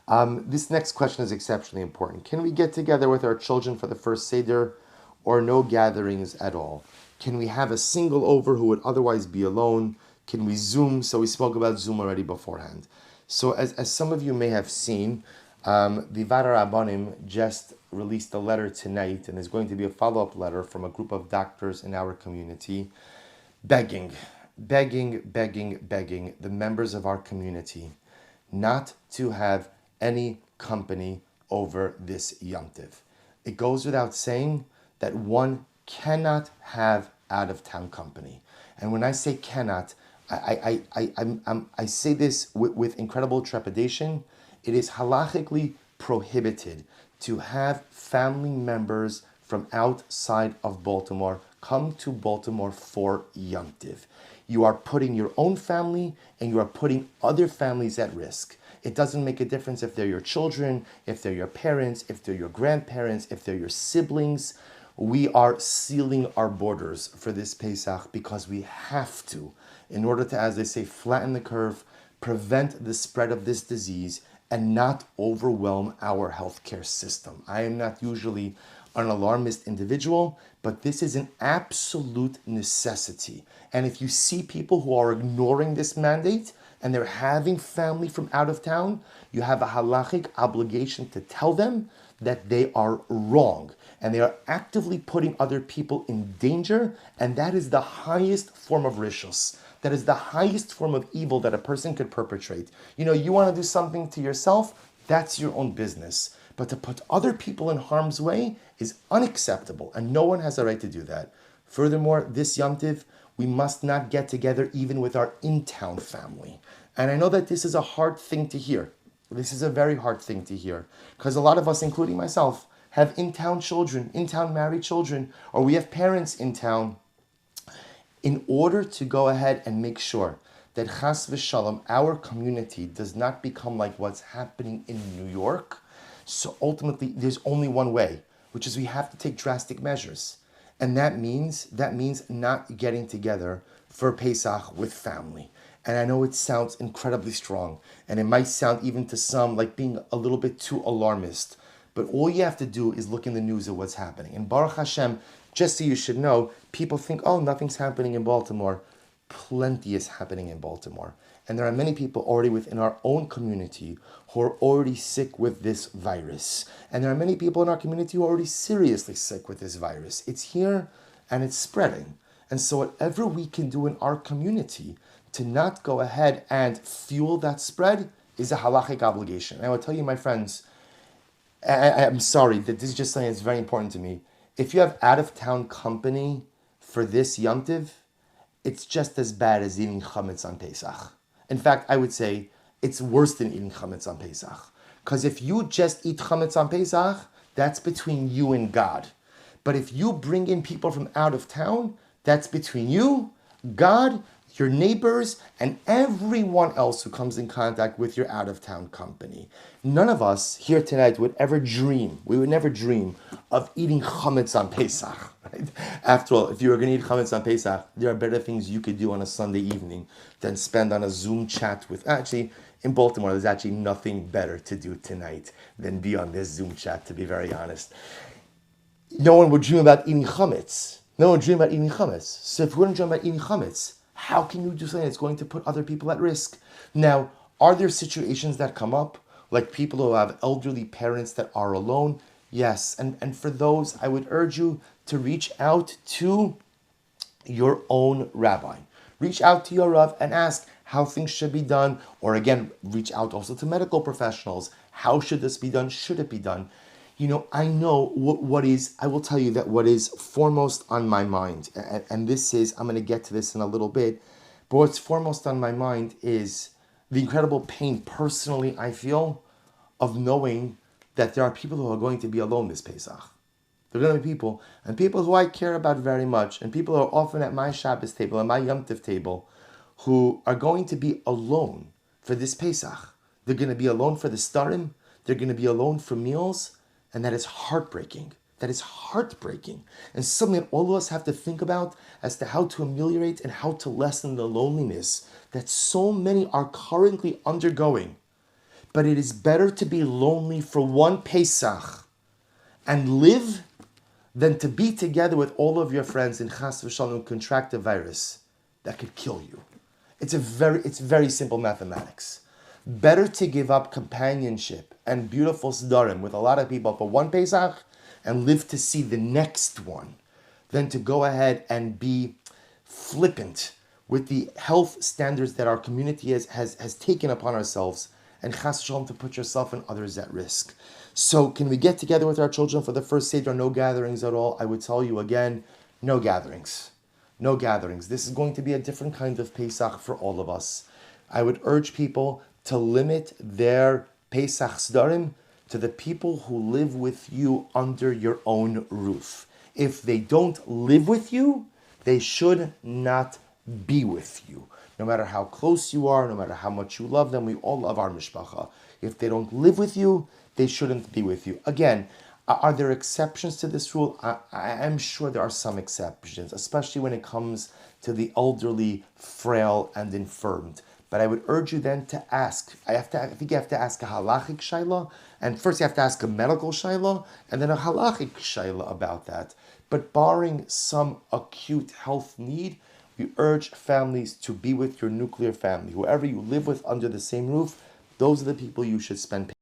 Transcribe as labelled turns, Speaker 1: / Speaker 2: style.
Speaker 1: This next question is exceptionally important. Can we get together with our children for the first Seder or no gatherings at all? Can we have a single over who would otherwise be alone? Can we Zoom? So we spoke about Zoom already beforehand. So as some of you may have seen, the Vara Rabbanim just released a letter tonight, and there's going to be a follow-up letter from a group of doctors in our community begging, begging the members of our community not to have any company over this Yom Tiv. It goes without saying that one cannot have out of town company. And when I say cannot, I say this with incredible trepidation. It is halachically prohibited to have family members from outside of Baltimore come to Baltimore for Yom Tiv. You are putting your own family and you are putting other families at risk. It doesn't make a difference if they're your children, if they're your parents, if they're your grandparents, if they're your siblings. We are sealing our borders for this Pesach because we have to, in order to, as they say, flatten the curve, prevent the spread of this disease, and not overwhelm our healthcare system. I am not usually an alarmist individual, but this is an absolute necessity. And if you see people who are ignoring this mandate and they're having family from out of town, you have a halachic obligation to tell them that they are wrong and they are actively putting other people in danger, and that is the highest form of rishus. That is the highest form of evil that a person could perpetrate. You want to do something to yourself, that's your own business. But to put other people in harm's way is unacceptable, and no one has a right to do that. Furthermore, this Yom Tiv, we must not get together even with our in-town family. And I know that this is a hard thing to hear. This is a very hard thing to hear, because a lot of us, including myself, have in-town children, in-town married children, or we have parents in town. In order to go ahead and make sure that chas v'shalom, our community, does not become like what's happening in New York, so ultimately there's only one way, which is we have to take drastic measures. And that means not getting together for Pesach with family. And I know it sounds incredibly strong, and it might sound even to some like being a little bit too alarmist. But all you have to do is look in the news of what's happening. And Baruch Hashem, just so you should know, people think, oh, nothing's happening in Baltimore. Plenty is happening in Baltimore. And there are many people already within our own community who are already sick with this virus. And there are many people in our community who are already seriously sick with this virus. It's here and it's spreading. And so whatever we can do in our community to not go ahead and fuel that spread is a halachic obligation. And I will tell you, my friends, I'm sorry that this is just something that's very important to me. If you have out-of-town company for this Yom Tiv, it's just as bad as eating chametz on Pesach. In fact, I would say it's worse than eating chametz on Pesach. Because if you just eat chametz on Pesach, that's between you and God. But if you bring in people from out of town, that's between you, God, your neighbors, and everyone else who comes in contact with your out-of-town company. None of us here tonight would ever dream, we would never dream of eating chametz on Pesach. Right? After all, if you were going to eat chametz on Pesach, there are better things you could do on a Sunday evening than spend on a Zoom chat with... Actually, in Baltimore, there's actually nothing better to do tonight than be on this Zoom chat, to be very honest. No one would dream about eating chametz. No one would dream about eating chametz. So if we wouldn't dream about eating chametz, how can you do something that's going to put other people at risk? Now, are there situations that come up, like people who have elderly parents that are alone? Yes, and for those, I would urge you to reach out to your own rabbi. Reach out to your Rav and ask how things should be done, or again, reach out also to medical professionals. How should this be done? Should it be done? I know I will tell you that what is foremost on my mind, and this is, I'm going to get to this in a little bit, but what's foremost on my mind is the incredible pain personally I feel of knowing that there are people who are going to be alone this Pesach. There are going to be people, and people who I care about very much, and people who are often at my Shabbos table, and my Yom Tov table, who are going to be alone for this Pesach. They're going to be alone for the starim, they're going to be alone for meals, and that is heartbreaking. That is heartbreaking. And something that all of us have to think about as to how to ameliorate and how to lessen the loneliness that so many are currently undergoing. But it is better to be lonely for one Pesach and live than to be together with all of your friends and chas v'shalom contract a virus that could kill you. It's very simple mathematics. Better to give up companionship and beautiful sedarim with a lot of people for one Pesach and live to see the next one than to go ahead and be flippant with the health standards that our community has taken upon ourselves and chas v'shalom to put yourself and others at risk. So can we get together with our children for the first Seder? No gatherings at all. I would tell you again, no gatherings. No gatherings. This is going to be a different kind of Pesach for all of us. I would urge people to limit their Pesach Sdarim to the people who live with you under your own roof. If they don't live with you, they should not be with you. No matter how close you are, no matter how much you love them, we all love our mishpacha. If they don't live with you, they shouldn't be with you. Again, are there exceptions to this rule? I am sure there are some exceptions, especially when it comes to the elderly, frail, and infirmed. But I would urge you then to ask. I think you have to ask a halachic shaila, and first you have to ask a medical shaila, and then a halachic shaila about that. But barring some acute health need, we urge families to be with your nuclear family. Whoever you live with under the same roof, those are the people you should spend